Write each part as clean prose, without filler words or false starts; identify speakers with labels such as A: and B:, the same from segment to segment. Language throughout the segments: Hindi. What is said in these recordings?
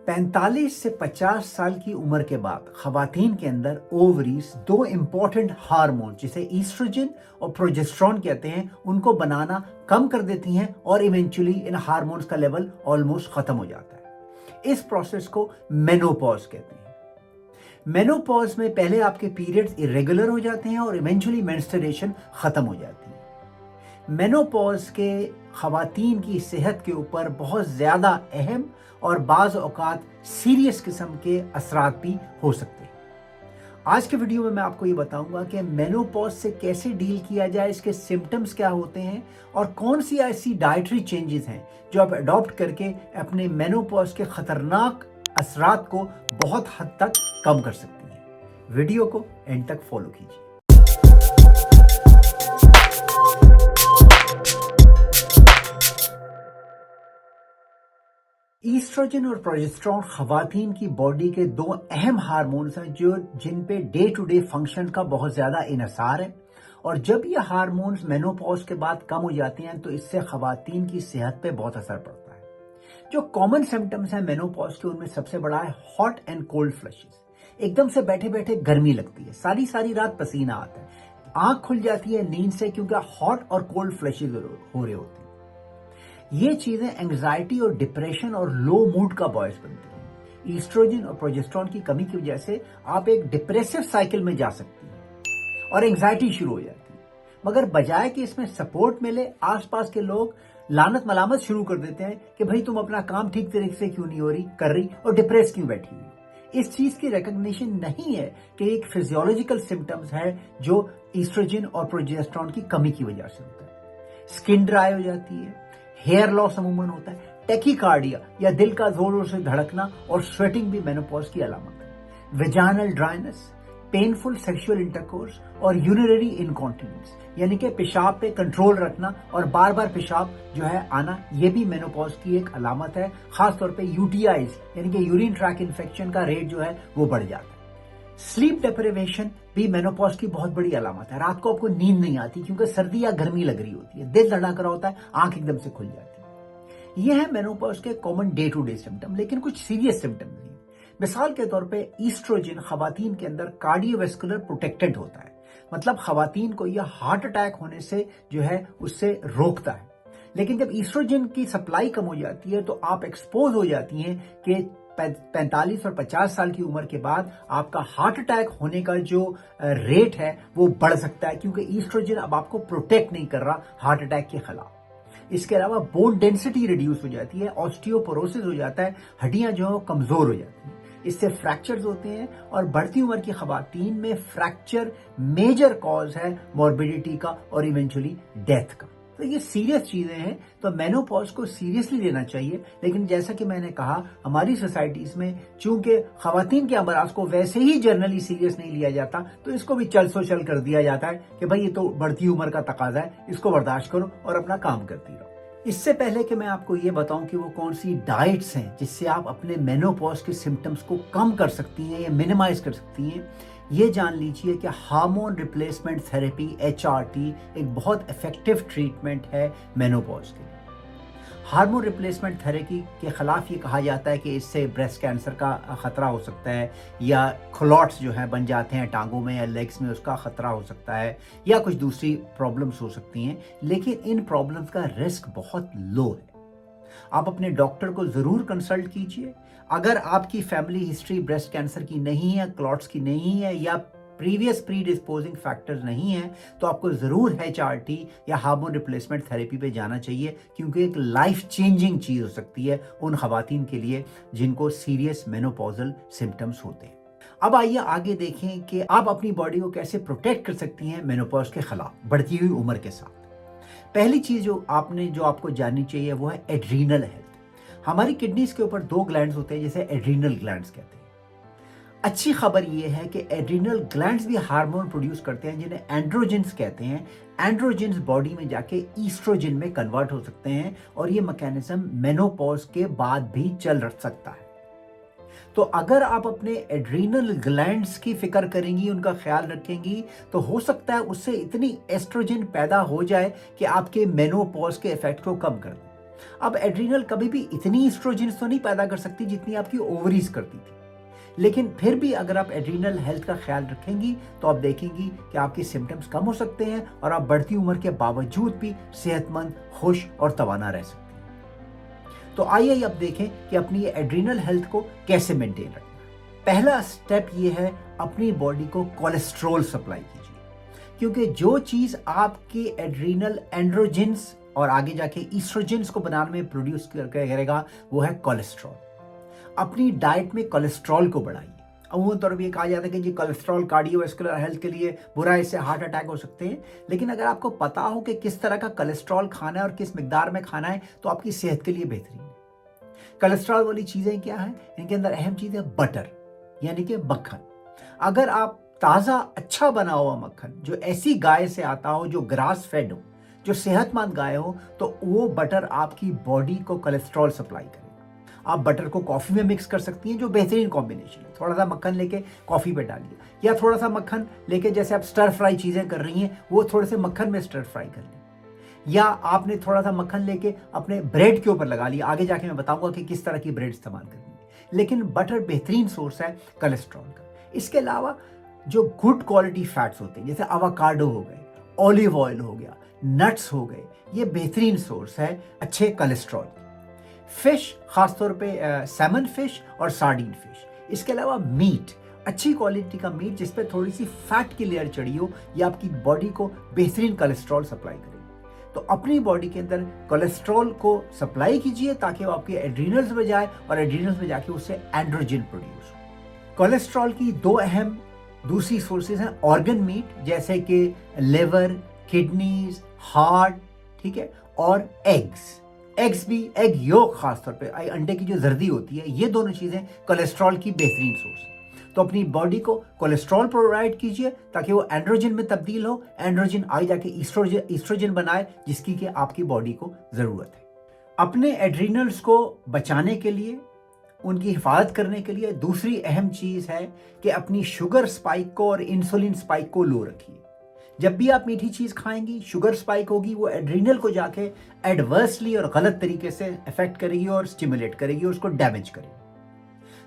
A: 45 से 50 साल की उम्र के बाद खवातीन के अंदर ओवरीज दो इंपॉर्टेंट हार्मोन जिसे ईस्ट्रोजन और प्रोजेस्टेरॉन कहते हैं उनको बनाना कम कर देती हैं और इवेंचुअली इन हार्मोन्स का लेवल ऑलमोस्ट खत्म हो जाता है। इस प्रोसेस को मेनोपॉज कहते हैं। मेनोपॉज में पहले आपके पीरियड्स इरेगुलर हो जाते हैं और इवेंचुअली मेंस्ट्रुएशन खत्म हो जाती है। मेनोपॉज के खवातीन की सेहत के ऊपर बहुत ज़्यादा अहम और बाज़ औक़ात सीरियस किस्म के असरात भी हो सकते हैं। आज के वीडियो में मैं आपको ये बताऊंगा कि मेनोपॉज से कैसे डील किया जाए, इसके सिम्टम्स क्या होते हैं और कौन सी ऐसी डाइटरी चेंजेस हैं जो आप अडॉप्ट करके अपने मेनोपॉज के ख़तरनाक असरात को बहुत हद तक कम कर सकती हैं। वीडियो को एंड तक फॉलो कीजिए। ईस्ट्रोजन और प्रोजेस्टेरॉन खवातीन की बॉडी के दो अहम हार्मोन्स हैं जिन पे डे टू डे फंक्शन का बहुत ज़्यादा इन्हिसार है और जब ये हार्मोन्स मेनोपॉज के बाद कम हो जाते हैं तो इससे खवातीन की सेहत पे बहुत असर पड़ता है। जो कॉमन सिम्टम्स हैं मेनोपॉज के उनमें सबसे बड़ा है हॉट एंड कोल्ड फ्लशेस। एकदम से बैठे बैठे गर्मी लगती है, सारी सारी रात पसीना आता है, आंख खुल जाती है नींद से क्योंकि हॉट और कोल्ड फ्लशेस हो रहे होते हैं। ये चीजें एंग्जाइटी और डिप्रेशन और लो मूड का बॉयस बनती हैं। ईस्ट्रोजन और प्रोजेस्टेरॉन की कमी की वजह से आप एक डिप्रेसिव साइकिल में जा सकती हैं और एंग्जाइटी शुरू हो जाती है। मगर बजाय कि इसमें सपोर्ट मिले, आसपास के लोग लानत मलामत शुरू कर देते हैं कि भाई तुम अपना काम ठीक तरीके से क्यों नहीं कर रही और डिप्रेस क्यों बैठी हुई। इस चीज की रिकग्निशन नहीं है कि एक फिजियोलॉजिकल सिम्टम्स है जो ईस्ट्रोजन और प्रोजेस्टेरॉन की कमी की वजह से होता है। स्किन ड्राई हो जाती है, हेयर लॉस अमूमन होता है, टेकीकार्डिया या दिल का जोर जोर से धड़कना और स्वेटिंग भी मेनोपॉज की अलामत है। Vaginal dryness, painful sexual intercourse और यूरिनरी इनकॉन्टिनेंस यानी कि पेशाब पे कंट्रोल रखना और बार बार पेशाब जो है आना, ये भी मेनोपॉज की एक अलामत है। खासतौर पे यूटीआईज यानी कि यूरिन ट्रैक इन्फेक्शन का रेट जो है वो बढ़ जाता है। स्लीप डेप्रिवेशन भी मेनोपॉज की बहुत बड़ी अलामत है। रात को आपको नींद नहीं आती क्योंकि सर्दी या गर्मी लग रही होती है, दिल धड़क रहा होता है, आंख एकदम से खुल जाती है। ये है मेनोपॉज के common day to day symptom, लेकिन कुछ सीरियस सिम्टम नहीं। मिसाल के तौर पे ईस्ट्रोजन खवातीन के अंदर कार्डियोवैस्कुलर प्रोटेक्टेड होता है, मतलब खवातीन को यह हार्ट अटैक होने से जो है उससे रोकता है। लेकिन जब ईस्ट्रोजन की सप्लाई कम हो जाती है तो आप एक्सपोज हो जाती हैं कि 45 और 50 साल की उम्र के बाद आपका हार्ट अटैक होने का जो रेट है वो बढ़ सकता है, क्योंकि ईस्ट्रोजन अब आपको प्रोटेक्ट नहीं कर रहा हार्ट अटैक के खिलाफ। इसके अलावा बोन डेंसिटी रिड्यूस हो जाती है, ऑस्टियोपोरोसिस हो जाता है, हड्डियां जो है कमजोर हो जाती हैं, इससे फ्रैक्चर्स होते हैं और बढ़ती उम्र की खवातीन में फ्रैक्चर मेजर कॉज है मॉर्बिडिटी का और इवेंचुअली डेथ का। तो ये सीरियस चीजें हैं, तो मेनोपॉज को सीरियसली लेना चाहिए। लेकिन जैसा कि मैंने कहा, हमारी सोसाइटीज में चूंकि खवातीन के अमराज को वैसे ही जनरली सीरियस नहीं लिया जाता तो इसको भी चल सो चल कर दिया जाता है कि भाई ये तो बढ़ती उम्र का तकाजा है, इसको बर्दाश्त करो और अपना काम करती रहो। इससे पहले कि मैं आपको ये बताऊं कि वो कौन सी डाइट्स हैं जिससे आप अपने मेनोपॉज के सिम्टम्स को कम कर सकती हैं या मिनिमाइज कर सकती हैं, ये जान लीजिए कि हार्मोन रिप्लेसमेंट थेरेपी HRT एक बहुत इफेक्टिव ट्रीटमेंट है मेनोपॉज के लिए। हार्मोन रिप्लेसमेंट थेरेपी के खिलाफ ये कहा जाता है कि इससे ब्रेस्ट कैंसर का खतरा हो सकता है, या क्लॉट्स जो है बन जाते हैं टांगों में या लेग्स में, उसका खतरा हो सकता है, या कुछ दूसरी प्रॉब्लम्स हो सकती हैं। लेकिन इन प्रॉब्लम्स का रिस्क बहुत लो है। आप अपने डॉक्टर को जरूर कंसल्ट कीजिए। अगर आपकी फैमिली हिस्ट्री ब्रेस्ट कैंसर की नहीं है, क्लॉट्स की नहीं है या प्रीवियस प्री डिस्पोजिंग फैक्टर्स नहीं है तो आपको जरूर HRT या हार्मोन रिप्लेसमेंट थेरेपी पे जाना चाहिए, क्योंकि एक लाइफ चेंजिंग चीज हो सकती है उन खवातीन के लिए जिनको सीरियस मेनोपॉजल सिम्टम्स होते हैं। अब आइए आगे देखें कि आप अपनी बॉडी को कैसे प्रोटेक्ट कर सकती हैं मेनोपॉज के खिलाफ बढ़ती हुई उम्र के साथ। पहली चीज जो आपको जाननी चाहिए वो है एड्रीनल हेल्थ। हमारी किडनीज के ऊपर दो ग्लैंड्स होते हैं जिसे एड्रीनल ग्लैंड्स कहते हैं। अच्छी खबर यह है कि एड्रीनल ग्लैंड्स भी हार्मोन प्रोड्यूस करते हैं जिन्हें एंड्रोजेंस कहते हैं। एंड्रोजेंस बॉडी में जाके ईस्ट्रोजन में कन्वर्ट हो सकते हैं और ये मैकेनिज्म मेनोपॉज के बाद भी चल सकता है। तो अगर आप अपने एड्रीनल ग्लैंड्स की फिक्र करेंगी, उनका ख्याल रखेंगी, तो हो सकता है उससे इतनी एस्ट्रोजन पैदा हो जाए कि आपके मेनोपॉज के इफेक्ट को कम कर दे। अब एड्रीनल कभी भी इतनी एस्ट्रोजेंस तो नहीं पैदा कर सकती जितनी आपकी ओवरीज करती थी, लेकिन फिर भी अगर आप एड्रीनल हेल्थ का ख्याल रखेंगी तो आप देखेंगी कि आपके सिम्टम्स कम हो सकते हैं और आप बढ़ती उम्र के बावजूद भी सेहतमंद, खुश और तवाना रह सकते हैं। तो आइए अब देखें कि अपनी एड्रीनल हेल्थ को कैसे मेंटेन रखना है। पहला स्टेप ये है, अपनी बॉडी को कोलेस्ट्रॉल सप्लाई कीजिए, क्योंकि जो चीज आपकी एड्रीनल एंड्रोजेंस और आगे जाके ईस्ट्रोजेंस को बनाने में प्रोड्यूस करेगा वो है कोलेस्ट्रॉल। अपनी डाइट में कोलेस्ट्रॉल को बढ़ाइए। अमूमन तौर पर ये कहा जाता है कि जी कोलेस्ट्रॉल कार्डियोवैस्कुलर हेल्थ के लिए बुरा है, इससे हार्ट अटैक हो सकते हैं, लेकिन अगर आपको पता हो कि किस तरह का कोलेस्ट्रॉल खाना है और किस मिकदार में खाना है तो आपकी सेहत के लिए बेहतरीन है। कोलेस्ट्रॉल वाली चीजें क्या है, इनके अंदर अहम चीज है बटर, यानी कि मक्खन। अगर आप ताजा अच्छा बना हुआ मक्खन जो ऐसी गाय से आता हो जो ग्रास फेड हो, जो सेहतमंद गाय हो, तो वो बटर आपकी बॉडी को कोलेस्ट्रॉल सप्लाई करेगा। आप बटर को कॉफी में मिक्स कर सकती हैं, जो बेहतरीन कॉम्बिनेशन है। थोड़ा सा मक्खन लेके कॉफी पे डालिए, या थोड़ा सा मक्खन लेके जैसे आप स्टर फ्राई चीजें कर रही हैं वो थोड़े से मक्खन में स्टर फ्राई कर लें, या आपने थोड़ा सा मक्खन लेके अपने ब्रेड के ऊपर लगा लिया। आगे जाके मैं बताऊंगा कि किस तरह की ब्रेड इस्तेमाल करनी है, लेकिन बटर बेहतरीन सोर्स है कोलेस्ट्रॉल का। इसके अलावा जो गुड क्वालिटी फैट्स होते हैं, जैसे अवाकाडो हो गए, ऑलिव ऑयल हो गया, नट्स हो गए, ये बेहतरीन सोर्स है अच्छे कोलेस्ट्रॉल। फिश, खासतौर पे सैमन फिश और सार्डिन फिश। इसके अलावा मीट, अच्छी क्वालिटी का मीट जिस पे थोड़ी सी फैट की लेयर चढ़ी हो, ये आपकी बॉडी को बेहतरीन कोलेस्ट्रॉल सप्लाई करेगी। तो अपनी बॉडी के अंदर कोलेस्ट्रॉल को सप्लाई कीजिए ताकि वो आपके एड्रीनल्स में जाए और एड्रीनल्स में जाके उससे एंड्रोजन प्रोड्यूस हो। कोलेस्ट्रॉल की दो अहम दूसरी सोर्सेज हैं, ऑर्गन मीट जैसे कि लिवर, किडनीज, हार्ट, ठीक है, और एग्स भी, एग योक खासतौर पे अंडे की जो जर्दी होती है, ये दोनों चीजें कोलेस्ट्रॉल की बेहतरीन सोर्स है। तो अपनी बॉडी को कोलेस्ट्रॉल प्रोवाइड कीजिए ताकि वो एंड्रोजन में तब्दील हो, एंड्रोजन आगे जाके ईस्ट्रोजन बनाए जिसकी कि आपकी बॉडी को जरूरत है। अपने एड्रीनल्स को बचाने के लिए, उनकी हिफाजत करने के लिए दूसरी अहम चीज है कि अपनी शुगर स्पाइक को और इंसुलिन स्पाइक को लो रखिए। जब भी आप मीठी चीज खाएंगी, शुगर स्पाइक होगी, वो एड्रीनल को जाके एडवर्सली और गलत तरीके से अफेक्ट करेगी और स्टिमुलेट करेगी और उसको डैमेज करेगी।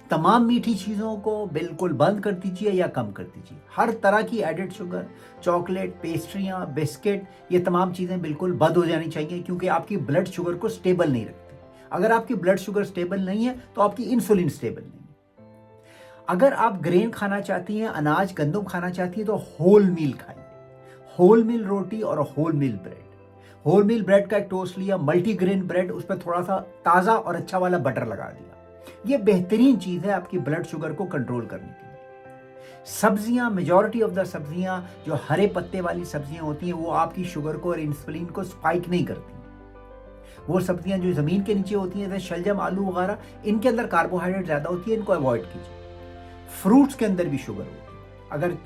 A: तमाम मीठी चीजों को बिल्कुल बंद कर दीजिए या कम कर दीजिए। हर तरह की एडेड शुगर, चॉकलेट, पेस्ट्रियां, बिस्किट, ये तमाम चीजें बिल्कुल बंद हो जानी चाहिए, क्योंकि आपकी ब्लड शुगर को स्टेबल नहीं रखती। अगर आपकी ब्लड शुगर स्टेबल नहीं है तो आपकी इंसुलिन स्टेबल नहीं है। अगर आप ग्रेन खाना चाहती हैं, अनाज गंदम खाना चाहती हैं, तो होल मील खाइए। होल मील रोटी और wholemeal bread. Wholemeal bread का एक टोस्ट लिया, मल्टीग्रेन ब्रेड, उस पर थोड़ा सा ताज़ा और अच्छा वाला बटर लगा दिया। ये बेहतरीन चीज़ है आपकी ब्लड शुगर को कंट्रोल करने के लिए। सब्जियां, मेजॉरिटी ऑफ द सब्जियां जो हरे पत्ते वाली सब्जियां होती हैं, वो आपकी शुगर को और इंसुलिन को स्पाइक नहीं करती। वो सब्जियां जो ज़मीन के नीचे होती हैं, जैसे शलजम, आलू वगैरह, इनके अंदर कार्बोहाइड्रेट ज़्यादा होती है, इनको अवॉइड कीजिए। फ्रूट्स के अंदर भी शुगर होती है।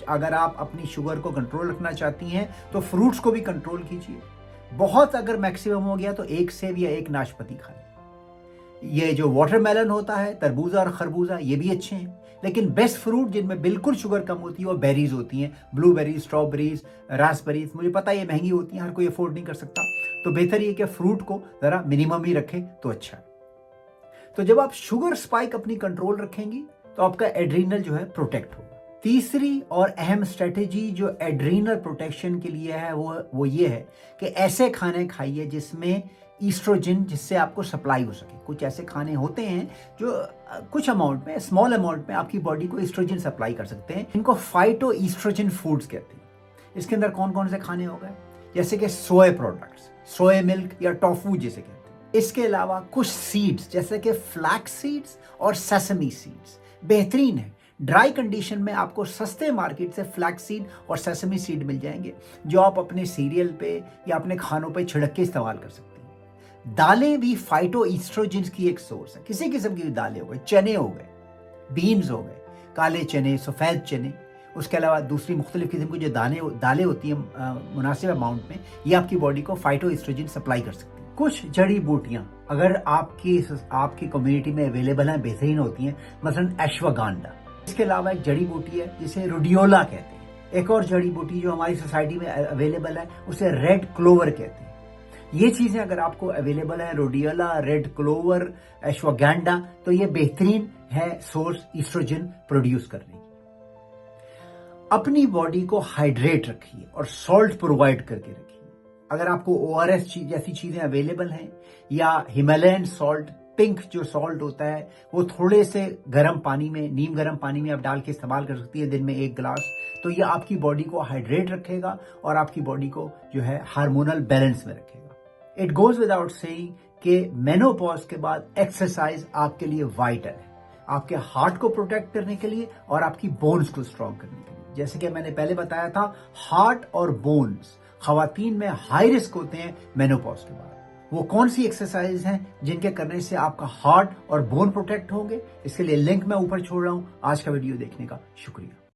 A: अगर आप अपनी शुगर को कंट्रोल रखना चाहती हैं तो फ्रूट्स को भी कंट्रोल कीजिए। बहुत अगर मैक्सिमम हो गया तो एक सेब या एक नाशपाती खाएं। ये जो वाटरमेलन होता है, तरबूजा और खरबूजा, ये भी अच्छे हैं, लेकिन बेस्ट फ्रूट जिनमें बिल्कुल शुगर कम होती है वो बेरीज होती हैं। Blueberries, strawberries, raspberries. मुझे पता है ये महंगी होती हैं, हर कोई अफोर्ड नहीं कर सकता, तो बेहतर ये कि फ्रूट को जरा मिनिमम ही रखें तो अच्छा है। तो जब आप शुगर स्पाइक अपनी कंट्रोल रखेंगी तो आपका एड्रीनल जो है प्रोटेक्ट होगा। तीसरी और अहम स्ट्रेटेजी जो एड्रीनल प्रोटेक्शन के लिए है वो ये है कि ऐसे खाने खाइए जिसमें ईस्ट्रोजन, जिससे आपको सप्लाई हो सके। कुछ ऐसे खाने होते हैं जो कुछ अमाउंट में, स्मॉल अमाउंट में आपकी बॉडी को ईस्ट्रोजन सप्लाई कर सकते हैं। इनको फाइटो ईस्ट्रोजन फूड्स कहते हैं। इसके अंदर कौन कौन से खाने हो गए, जैसे कि सोया प्रोडक्ट्स, सोया मिल्क या टोफू जिसे कहते हैं। इसके अलावा कुछ सीड्स जैसे कि फ्लैक्स सीड्स और सेसमी सीड्स बेहतरीन है। ड्राई कंडीशन में आपको सस्ते मार्केट से फ्लैक्स सीड और सेसमी सीड मिल जाएंगे, जो आप अपने सीरियल पे या अपने खानों पे छिड़क के इस्तेमाल कर सकते हैं। दालें भी फाइटो ईस्ट्रोजन की एक सोर्स है। किसी किस्म की भी दालें हो गए, चने हो गए, बीन्स हो गए, काले चने, सफ़ेद चने, उसके अलावा दूसरी मुख्तलिफ किस्म की जो दालें होती हैं मुनासिब अमाउंट में, ये आपकी बॉडी को फाइटो ईस्ट्रोजन सप्लाई कर सकती है। कुछ जड़ी बूटियां अगर आपकी कम्युनिटी में अवेलेबल हैं, बेहतरीन होती हैं, मसलन अश्वगंधा। इसके अलावा एक जड़ी बूटी है जिसे रुडियोला कहते हैं। एक और जड़ी बूटी जो हमारी सोसाइटी में अवेलेबल है उसे रेड क्लोवर कहते हैं। ये चीजें अगर आपको अवेलेबल है, रोडियोला, रेड क्लोवर, एश्वागैंडा, तो ये बेहतरीन है सोर्स ईस्ट्रोजन प्रोड्यूस करने की। अपनी बॉडी को हाइड्रेट रखिए और सॉल्ट प्रोवाइड करके रखिए। अगर आपको ORS जैसी चीजें अवेलेबल हैं या हिमालयन सॉल्ट, पिंक जो सॉल्ट होता है, वो थोड़े से गर्म पानी में, नीम गर्म पानी में आप डाल के इस्तेमाल कर सकती है दिन में 1 गिलास, तो ये आपकी बॉडी को हाइड्रेट रखेगा और आपकी बॉडी को जो है हार्मोनल बैलेंस में रखेगा। इट गोज विदाउट सेइंग कि मेनोपॉज के बाद एक्सरसाइज आपके लिए वाइटल है, आपके हार्ट को प्रोटेक्ट करने के लिए और आपकी बोन्स को स्ट्रॉन्ग करने के लिए। जैसे कि मैंने पहले बताया था, हार्ट और बोन्स खवातीन में हाई रिस्क होते हैं मेनोपॉज के बाद। वो कौन सी एक्सरसाइज हैं जिनके करने से आपका हार्ट और बोन प्रोटेक्ट होंगे, इसके लिए लिंक मैं ऊपर छोड़ रहा हूं। आज का वीडियो देखने का शुक्रिया।